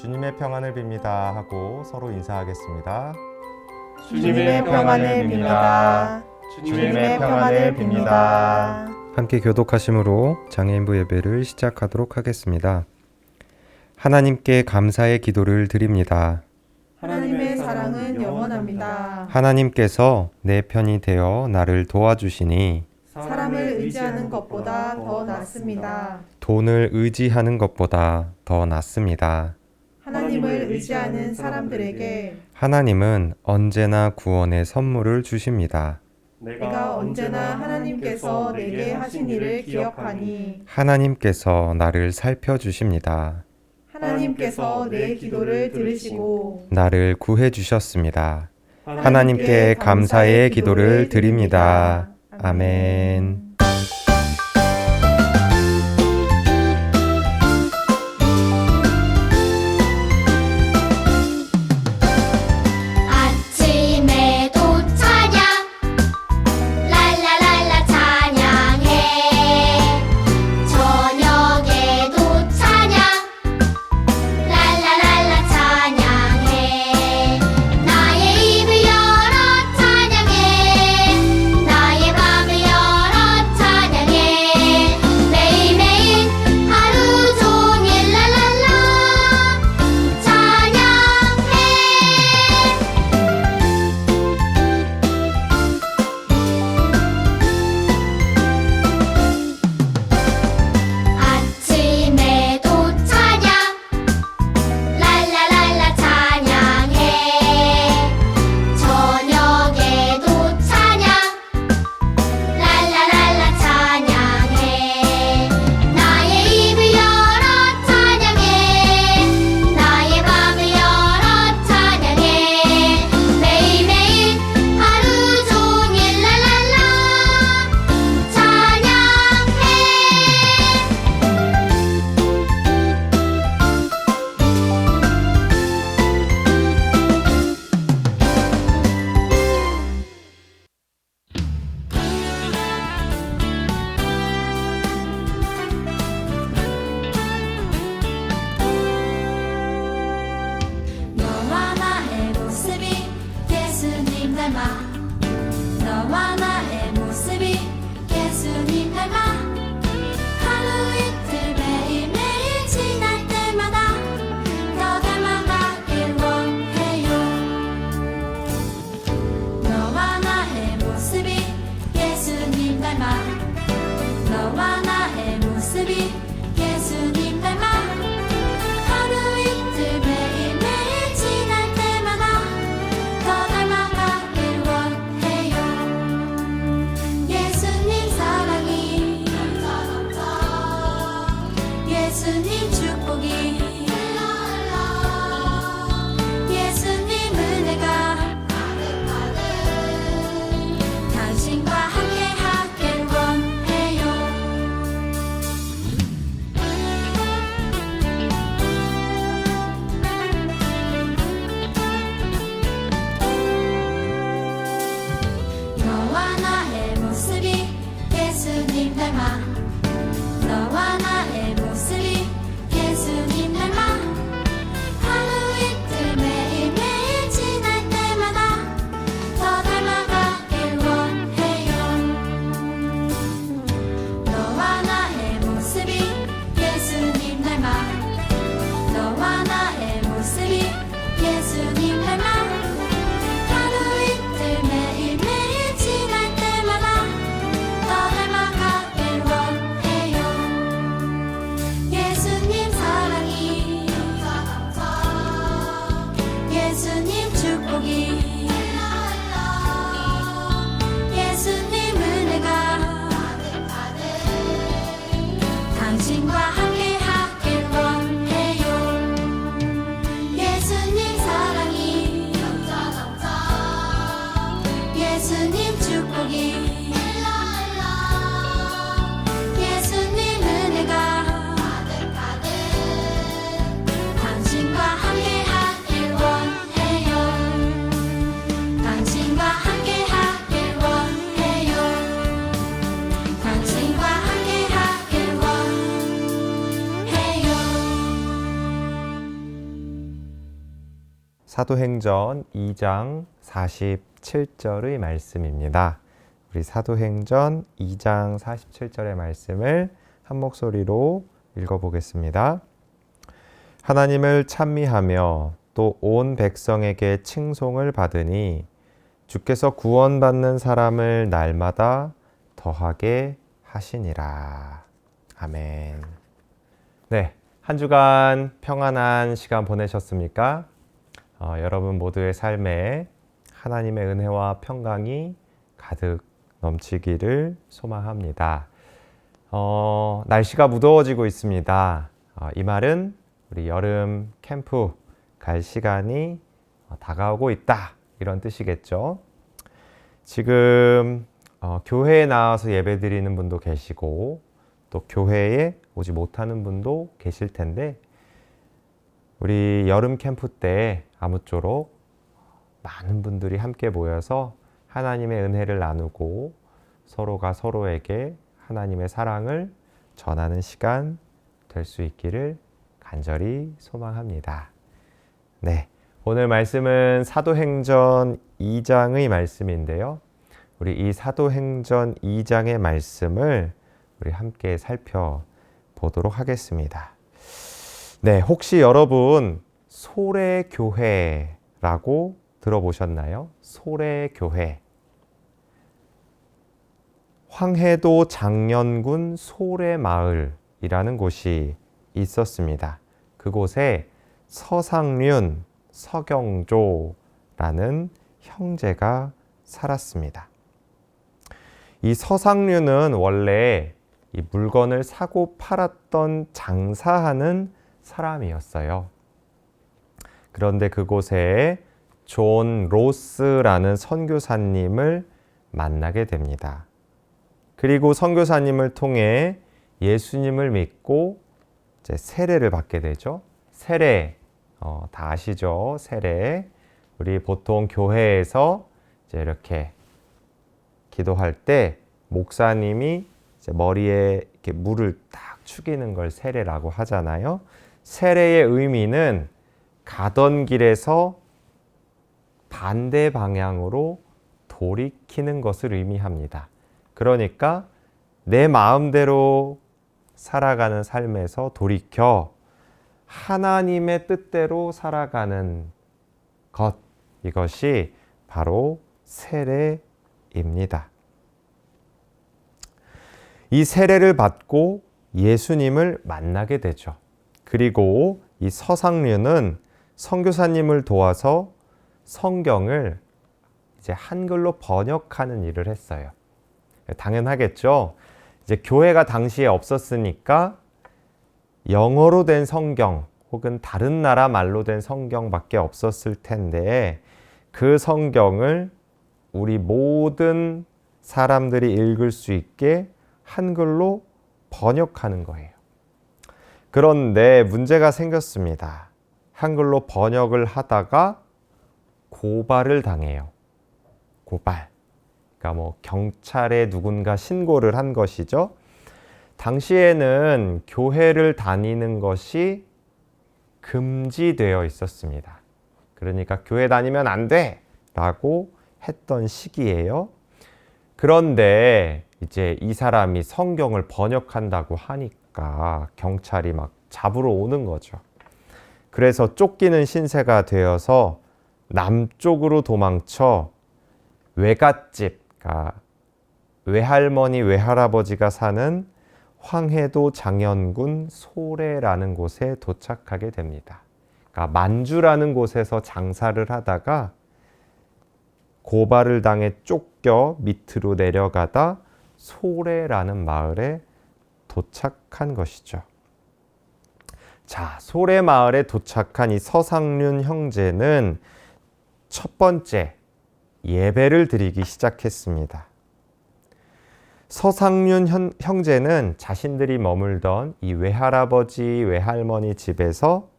주님의 평안을 빕니다 하고 서로 인사하겠습니다. 주님의 평안을 빕니다. 주님의 평안을 빕니다. 함께 교독하심으로 장애인부 예배를 시작하도록 하겠습니다. 하나님께 감사의 기도를 드립니다. 하나님의 사랑은 영원합니다. 하나님께서 내 편이 되어 나를 도와주시니 사람을 의지하는 것보다 더 낫습니다. 돈을 의지하는 것보다 더 낫습니다. 하나님을 의지하는 사람들에게 하나님은 언제나 구원의 선물을 주십니다. 내가 언제나 하나님께서 내게 하신 일을 기억하니 하나님께서 나를 살펴주십니다. 하나님께서 내 기도를 들으시고 나를 구해주셨습니다. 하나님께 감사의 기도를 드립니다. 아멘. 아침에도 찬양 랄라랄라 찬양해 저녁에도 찬양 랄라랄라 찬양해 나의 입을 열어 찬양해 나의 맘을 열어 찬양해 매일매일 하루 종일 랄랄라 찬양해 아침에도 찬양 랄라랄라 찬양해 저녁에도 찬양 랄라랄라 찬양해 나의 입을 열어 찬양해 나의 맘을 열어 찬양해 매일매일 하루 종일 랄랄라 찬양해 너와 나의 모습이 예수님 닮아 너와 나의 모습이 예수님 닮아 하루 이틀 매일매일 지날 때마다 더 닮아가길 원해요 너와 나의 모습이 예수님 닮아 너와 나의 모습이 예수님 닮아 하루 이틀 매일매일 지날 때마다 더 닮아가길 원해요 사도행전 2장 47절의 말씀입니다. 우리 사도행전 2장 47절의 말씀을 한 목소리로 읽어보겠습니다. 하나님을 찬미하며 또 온 백성에게 칭송을 받으니 주께서 구원받는 사람을 날마다 더하게 하시니라. 아멘. 네, 한 주간 평안한 시간 보내셨습니까? 여러분 모두의 삶에 하나님의 은혜와 평강이 가득 넘치기를 소망합니다. 날씨가 무더워지고 있습니다. 이 말은 우리 여름 캠프 갈 시간이 다가오고 있다, 이런 뜻이겠죠. 지금 교회에 나와서 예배 드리는 분도 계시고 또 교회에 오지 못하는 분도 계실 텐데, 우리 여름 캠프 때 아무쪼록 많은 분들이 함께 모여서 하나님의 은혜를 나누고 서로가 서로에게 하나님의 사랑을 전하는 시간 될 수 있기를 간절히 소망합니다. 네, 오늘 말씀은 사도행전 2장의 말씀인데요. 우리 이 사도행전 2장의 말씀을 우리 함께 살펴보도록 하겠습니다. 네, 혹시 여러분 소래교회라고 들어보셨나요? 소래교회. 황해도 장년군 소래마을이라는 곳이 있었습니다. 그곳에 서상륜, 서경조라는 형제가 살았습니다. 이 서상륜은 원래 이 물건을 사고 팔았던 장사하는 사람이었어요. 그런데 그곳에 존 로스라는 선교사님을 만나게 됩니다. 그리고 선교사님을 통해 예수님을 믿고 이제 세례를 받게 되죠. 세례, 다 아시죠? 세례. 우리 보통 교회에서 이제 이렇게 기도할 때 목사님이 이제 머리에 이렇게 물을 딱 축이는 걸 세례라고 하잖아요. 세례의 의미는 가던 길에서 반대 방향으로 돌이키는 것을 의미합니다. 그러니까 내 마음대로 살아가는 삶에서 돌이켜 하나님의 뜻대로 살아가는 것, 이것이 바로 세례입니다. 이 세례를 받고 예수님을 만나게 되죠. 그리고 이 서상륜은 선교사님을 도와서 성경을 이제 한글로 번역하는 일을 했어요. 당연하겠죠. 이제 교회가 당시에 없었으니까 영어로 된 성경 혹은 다른 나라 말로 된 성경밖에 없었을 텐데, 그 성경을 우리 모든 사람들이 읽을 수 있게 한글로 번역하는 거예요. 그런데 문제가 생겼습니다. 한글로 번역을 하다가 고발을 당해요. 고발. 그러니까 경찰에 누군가 신고를 한 것이죠. 당시에는 교회를 다니는 것이 금지되어 있었습니다. 그러니까 교회 다니면 안 돼! 라고 했던 시기예요. 그런데 이제 이 사람이 성경을 번역한다고 하니까 경찰이 막 잡으러 오는 거죠. 그래서 쫓기는 신세가 되어서 남쪽으로 도망쳐 외갓집, 그러니까 외할머니, 외할아버지가 사는 황해도 장현군 소래라는 곳에 도착하게 됩니다. 그러니까 만주라는 곳에서 장사를 하다가 고발을 당해 쫓겨 밑으로 내려가다 소래라는 마을에 도착한 것이죠. 자, 소래 마을에 도착한 이 서상륜 형제는 첫 번째 예배를 드리기 시작했습니다. 서상륜 형제는 자신들이 머물던 이 외할아버지, 외할머니 집에서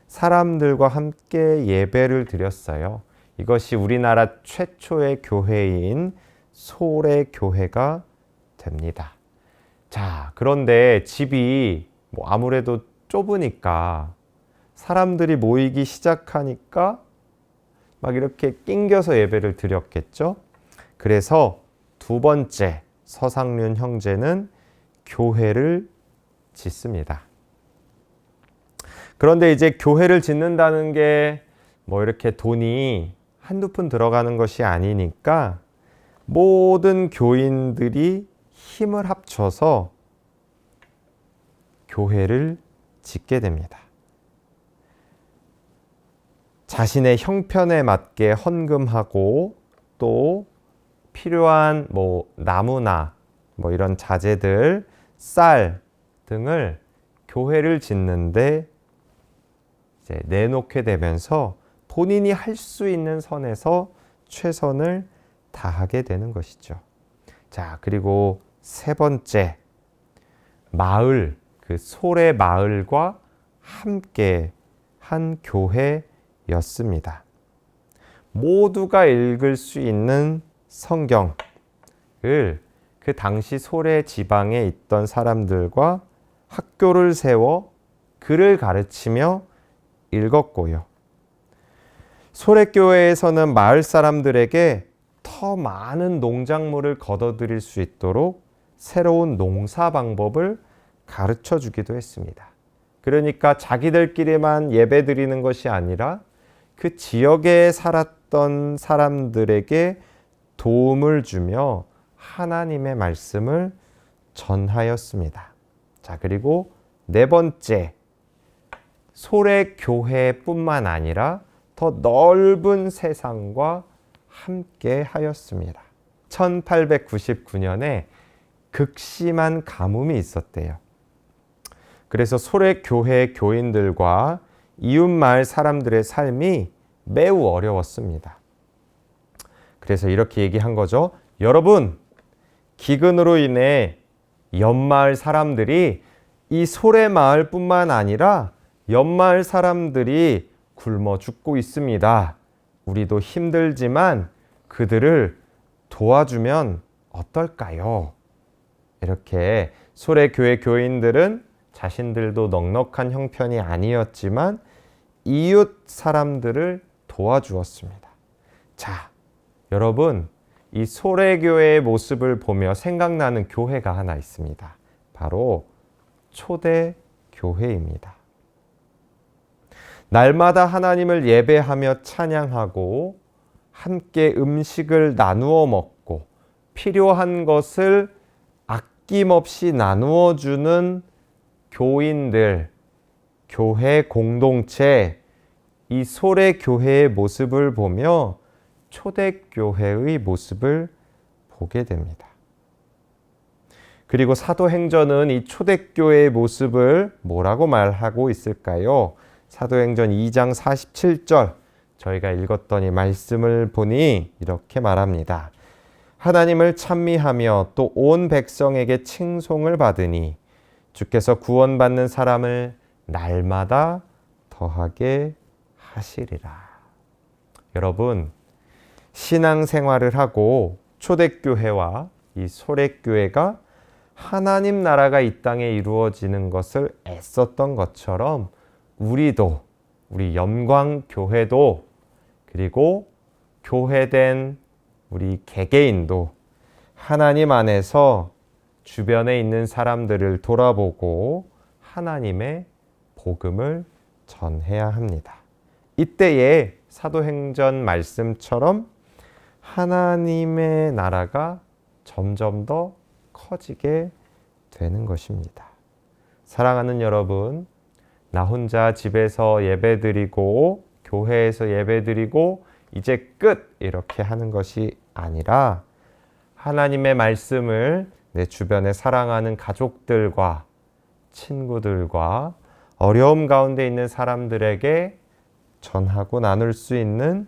사람들과 함께 예배를 드렸어요. 이것이 우리나라 최초의 교회인 소래교회가 됩니다. 자, 그런데 집이 아무래도 좁으니까 사람들이 모이기 시작하니까 막 이렇게 낑겨서 예배를 드렸겠죠. 그래서 두 번째 서상륜 형제는 교회를 짓습니다. 그런데 이제 교회를 짓는다는 게 뭐 이렇게 돈이 한두 푼 들어가는 것이 아니니까 모든 교인들이 힘을 합쳐서 교회를 짓게 됩니다. 자신의 형편에 맞게 헌금하고 또 필요한 뭐 나무나 뭐 이런 자재들, 쌀 등을 교회를 짓는데 이제 내놓게 되면서 본인이 할 수 있는 선에서 최선을 다하게 되는 것이죠. 자, 그리고 세 번째, 마을, 그 소래 마을과 함께 한 교회였습니다. 모두가 읽을 수 있는 성경을 그 당시 소래 지방에 있던 사람들과 학교를 세워 글을 가르치며 읽었고요. 소래교회에서는 마을 사람들에게 더 많은 농작물을 거둬들일 수 있도록 새로운 농사 방법을 가르쳐 주기도 했습니다. 그러니까 자기들끼리만 예배 드리는 것이 아니라 그 지역에 살았던 사람들에게 도움을 주며 하나님의 말씀을 전하였습니다. 자, 그리고 네 번째, 소래교회뿐만 아니라 더 넓은 세상과 함께 하였습니다. 1899년에 극심한 가뭄이 있었대요. 그래서 소래교회 교인들과 이웃마을 사람들의 삶이 매우 어려웠습니다. 그래서 이렇게 얘기한 거죠. 여러분, 기근으로 인해 옆마을 사람들이 이 소래마을뿐만 아니라 옆마을 사람들이 굶어 죽고 있습니다. 우리도 힘들지만 그들을 도와주면 어떨까요? 이렇게 소래교회 교인들은 자신들도 넉넉한 형편이 아니었지만 이웃 사람들을 도와주었습니다. 자, 여러분, 이 소래교회의 모습을 보며 생각나는 교회가 하나 있습니다. 바로 초대교회입니다. 날마다 하나님을 예배하며 찬양하고 함께 음식을 나누어 먹고 필요한 것을 아낌없이 나누어 주는 교인들, 교회 공동체, 이 소래교회의 모습을 보며 초대교회의 모습을 보게 됩니다. 그리고 사도행전은 이 초대교회의 모습을 뭐라고 말하고 있을까요? 사도행전 2장 47절 저희가 읽었던 이 말씀을 보니 이렇게 말합니다. 하나님을 찬미하며 또 온 백성에게 칭송을 받으니 주께서 구원받는 사람을 날마다 더하게 하시리라. 여러분, 신앙생활을 하고 초대교회와 이 소래교회가 하나님 나라가 이 땅에 이루어지는 것을 애썼던 것처럼 우리도, 우리 영광교회도, 그리고 교회된 우리 개개인도 하나님 안에서 주변에 있는 사람들을 돌아보고 하나님의 복음을 전해야 합니다. 이때에 사도행전 말씀처럼 하나님의 나라가 점점 더 커지게 되는 것입니다. 사랑하는 여러분, 나 혼자 집에서 예배드리고 교회에서 예배드리고 이제 끝 이렇게 하는 것이 아니라 하나님의 말씀을 내 주변에 사랑하는 가족들과 친구들과 어려움 가운데 있는 사람들에게 전하고 나눌 수 있는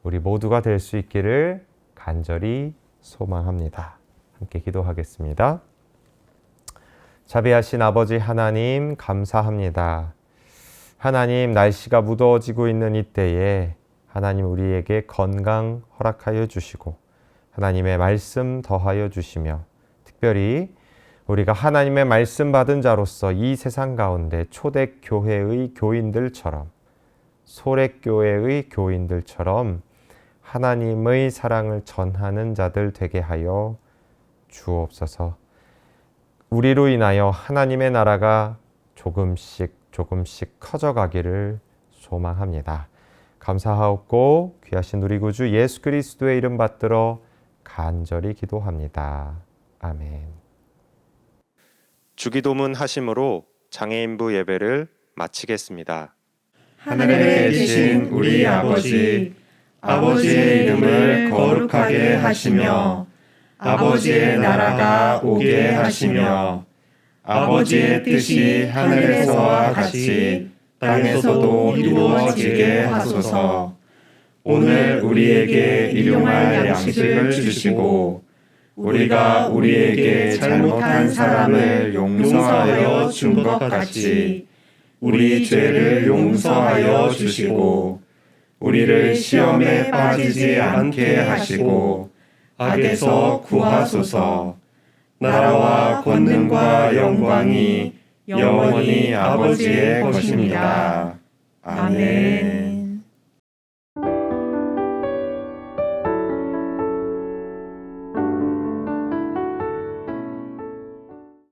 우리 모두가 될 수 있기를 간절히 소망합니다. 함께 기도하겠습니다. 자비하신 아버지 하나님 감사합니다. 하나님, 날씨가 무더워지고 있는 이때에 하나님 우리에게 건강 허락하여 주시고 하나님의 말씀 더하여 주시며 특별히 우리가 하나님의 말씀 받은 자로서 이 세상 가운데 초대교회의 교인들처럼 소렉교회의 교인들처럼 하나님의 사랑을 전하는 자들 되게 하여 주옵소서. 우리로 인하여 하나님의 나라가 조금씩 커져가기를 소망합니다. 감사하옵고 귀하신 우리 구주 예수 그리스도의 이름 받들어 간절히 기도합니다. 아멘. 주기도문 하심으로 장애인부 예배를 마치겠습니다. 하늘에 계신 우리 아버지, 아버지의 이름을 거룩하게 하시며 아버지의 나라가 오게 하시며 아버지의 뜻이 하늘에서와 같이 땅에서도 이루어지게 하소서. 오늘 우리에게 일용할 양식을 주시고 우리가 우리에게 잘못한 사람을 용서하여 준 것 같이 우리 죄를 용서하여 주시고 우리를 시험에 빠지지 않게 하시고 악에서 구하소서. 나라와 권능과 영광이 영원히 아버지의 것입니다. 아멘.